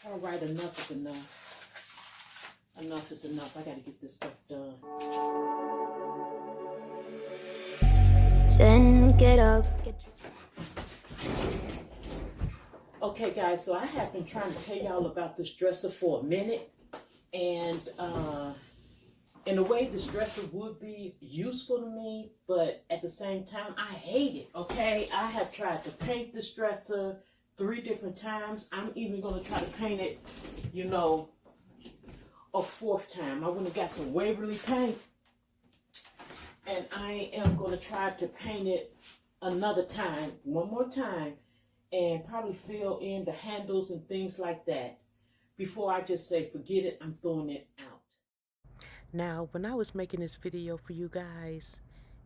All right, enough is enough. Enough is enough. I got to get this stuff done. Then get up. Okay, guys, so I have been trying to tell y'all about this dresser for a minute. And in a way, this dresser would be useful to me, but at the same time, I hate it, okay? I have tried to paint this dresser 3 different times. I'm even going to try to paint it, you know, a 4th time. I went and got some Waverly paint, and I am going to try to paint it another time, one more time, and probably fill in the handles and things like that before I just say, forget it, I'm throwing it out. Now, when I was making this video for you guys,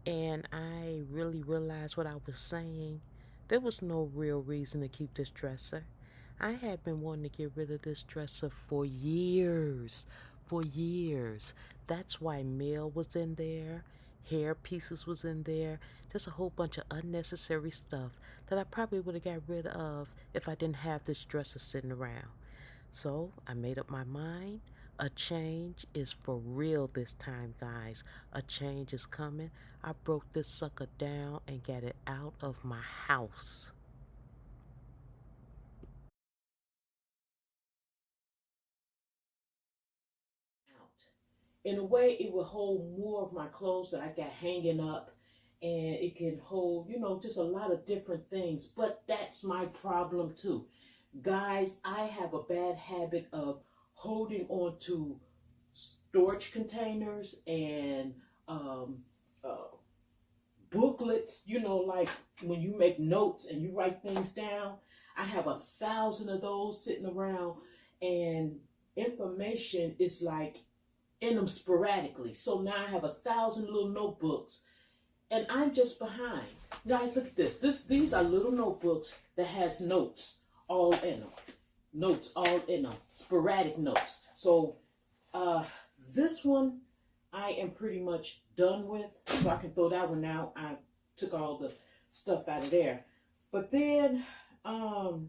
and I really realized what I was saying, there was no real reason to keep this dresser. I had been wanting to get rid of this dresser for years. That's why mail was in there, hair pieces was in there, just a whole bunch of unnecessary stuff that I probably would have got rid of if I didn't have this dresser sitting around. So I made up my mind. A change is for real this time, guys. A change is coming. I broke this sucker down and got it out of my house. In a way, it will hold more of my clothes that I got hanging up, and it can hold, you know, just a lot of different things. But that's my problem too. Guys, I have a bad habit of holding on to storage containers and booklets, you know, like when you make notes and you write things down. I have 1,000 of those sitting around, and information is like in them sporadically. So now I have 1,000 little notebooks, and I'm just behind. Guys, look at this. These are little notebooks that has notes all in them. Notes all in them. Sporadic notes. So this one I am pretty much done with. So I can throw that one out. I took all the stuff out of there. But then I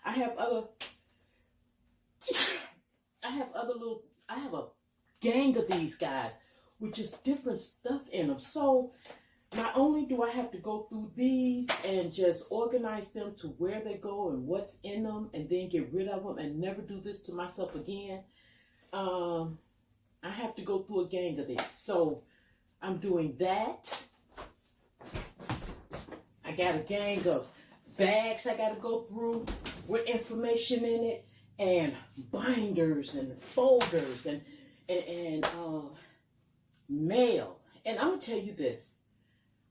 have a gang of these guys with just different stuff in them. So not only do I have to go through these and just organize them to where they go and what's in them and then get rid of them and never do this to myself again, I have to go through a gang of these. So I'm doing that. I got a gang of bags I got to go through with information in it, and binders and folders and mail. And I'm going to tell you this.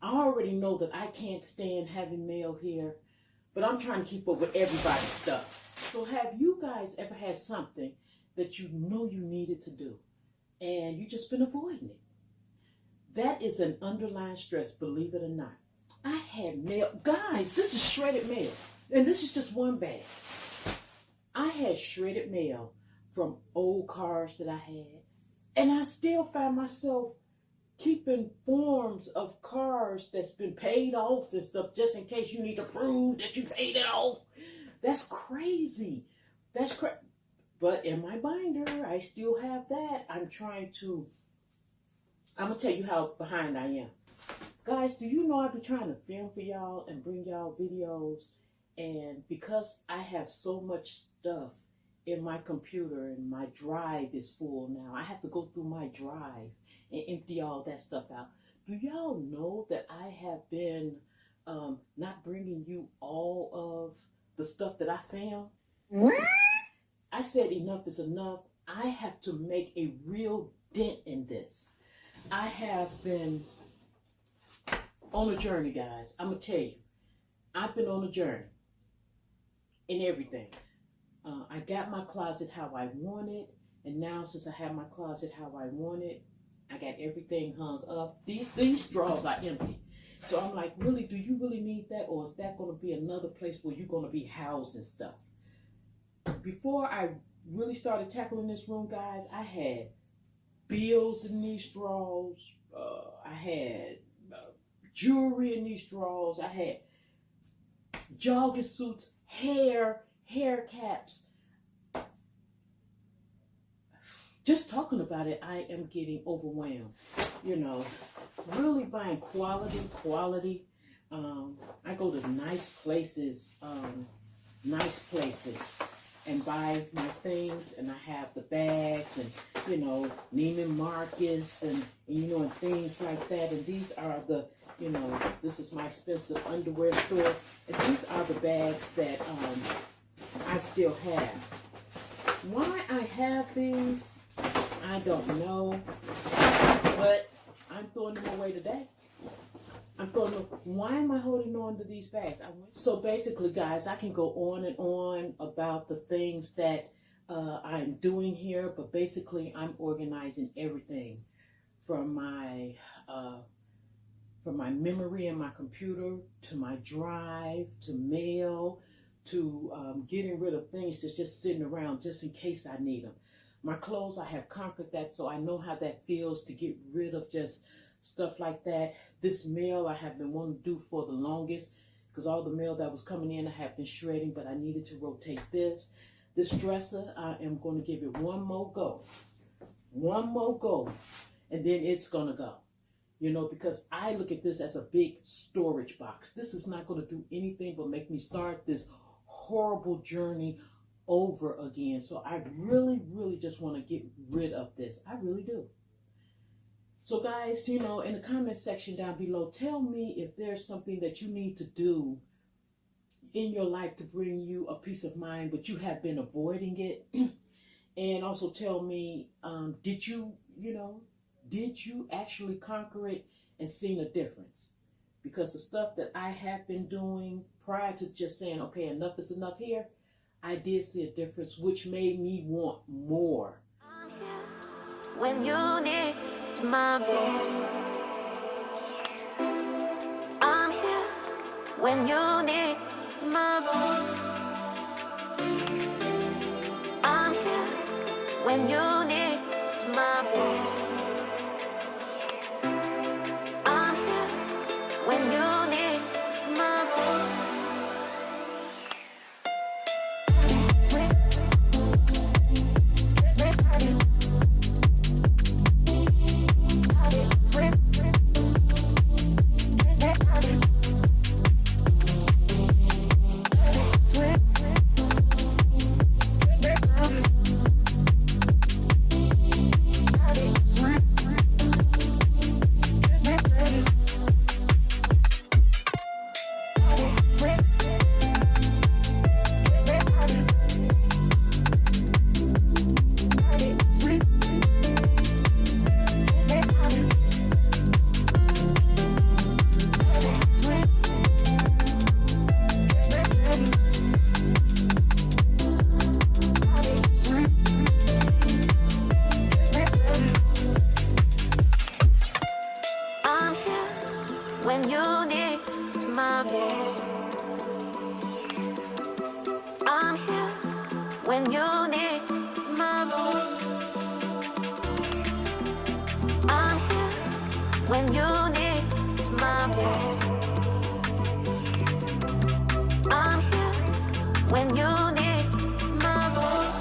I already know that I can't stand having mail here, but I'm trying to keep up with everybody's stuff. So have you guys ever had something that you know you needed to do and you just been avoiding it? That is an underlying stress, believe it or not. I had mail. Guys, this is shredded mail, and this is just one bag. I had shredded mail from old cars that I had, and I still find myself keeping forms of cars that's been paid off and stuff just in case you need to prove that you paid it off. That's crazy. But in my binder, I still have that. I'm going to tell you how behind I am. Guys, do you know I've been trying to film for y'all and bring y'all videos, and because I have so much stuff in my computer and my drive is full now, I have to go through my drive and empty all that stuff out. Do y'all know that I have been not bringing you all of the stuff that I found? I said enough is enough. I have to make a real dent in this. I have been on a journey, guys. I'm going to tell you. I've been on a journey in everything. I got my closet how I want it, and now since I have my closet how I want it, I got everything hung up. These drawers are empty. So I'm like, really, do you really need that, or is that going to be another place where you're going to be housing stuff? Before I really started tackling this room, guys, I had bills in these drawers. I had jewelry in these drawers. I had jogging suits, hair caps, just talking about it, I am getting overwhelmed. You know, really buying quality. I go to nice places, and buy my things, and I have the bags and, you know, Neiman Marcus and and things like that. And these are the, this is my expensive underwear store. And these are the bags that I still have. Why I have these, I don't know, but I'm throwing them away today. Why am I holding on to these bags? So basically, guys, I can go on and on about the things that I'm doing here, but basically I'm organizing everything from my memory in my computer to my drive to mail to getting rid of things that's just sitting around just in case I need them. My clothes, I have conquered that, so I know how that feels to get rid of just stuff like that. This mail I have been wanting to do for the longest because all the mail that was coming in I have been shredding, but I needed to rotate this. This dresser, I am going to give it one more go, and then it's going to go. Because I look at this as a big storage box. This is not going to do anything but make me start this horrible journey over again. So I really, really just want to get rid of this. I really do. So guys, in the comment section down below, tell me if there's something that you need to do in your life to bring you a peace of mind, but you have been avoiding it. And also tell me, did you actually conquer it and seen a difference? Because the stuff that I have been doing prior to just saying, okay, enough is enough here, I did see a difference, which made me want more. I'm here when you need my voice. I'm here when you need my voice. I'm here when you need my voice. I'm here when you need my voice. When you need my voice, I'm here. When you need my voice, I'm here. When you need my voice, I'm here. When you need my voice.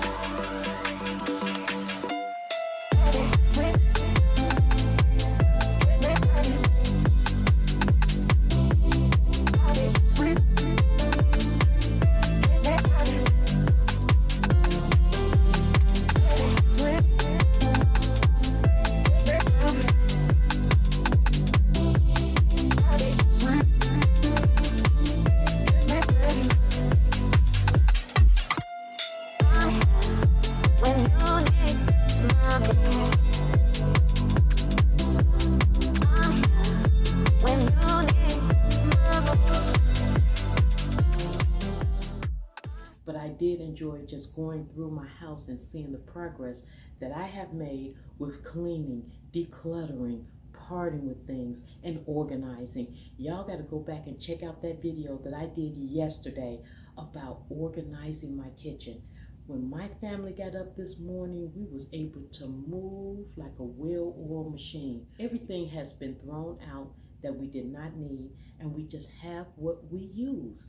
But I did enjoy just going through my house and seeing the progress that I have made with cleaning, decluttering, parting with things, and organizing. Y'all got to go back and check out that video that I did yesterday about organizing my kitchen. When my family got up this morning, we was able to move like a well-oiled machine. Everything has been thrown out that we did not need, and we just have what we use.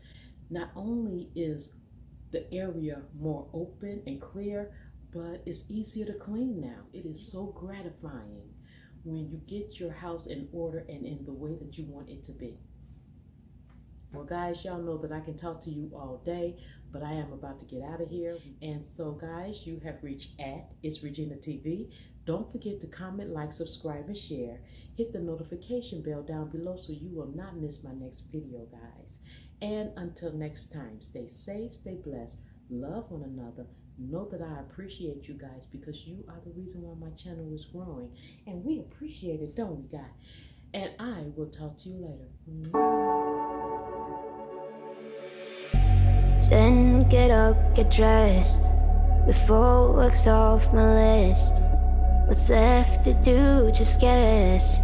Not only is the area more open and clear, but it's easier to clean now. It is so gratifying when you get your house in order and in the way that you want it to be. Well, guys, y'all know that I can talk to you all day, but I am about to get out of here. And so, guys, you have reached at It's Regina TV. Don't forget to comment, like, subscribe, and share. Hit the notification bell down below so you will not miss my next video, guys. And until next time, stay safe, stay blessed, love one another. Know that I appreciate you guys because you are the reason why my channel is growing. And we appreciate it, don't we, guys? And I will talk to you later. Then get up, get dressed. Before work's off my list. What's left to do, just guess.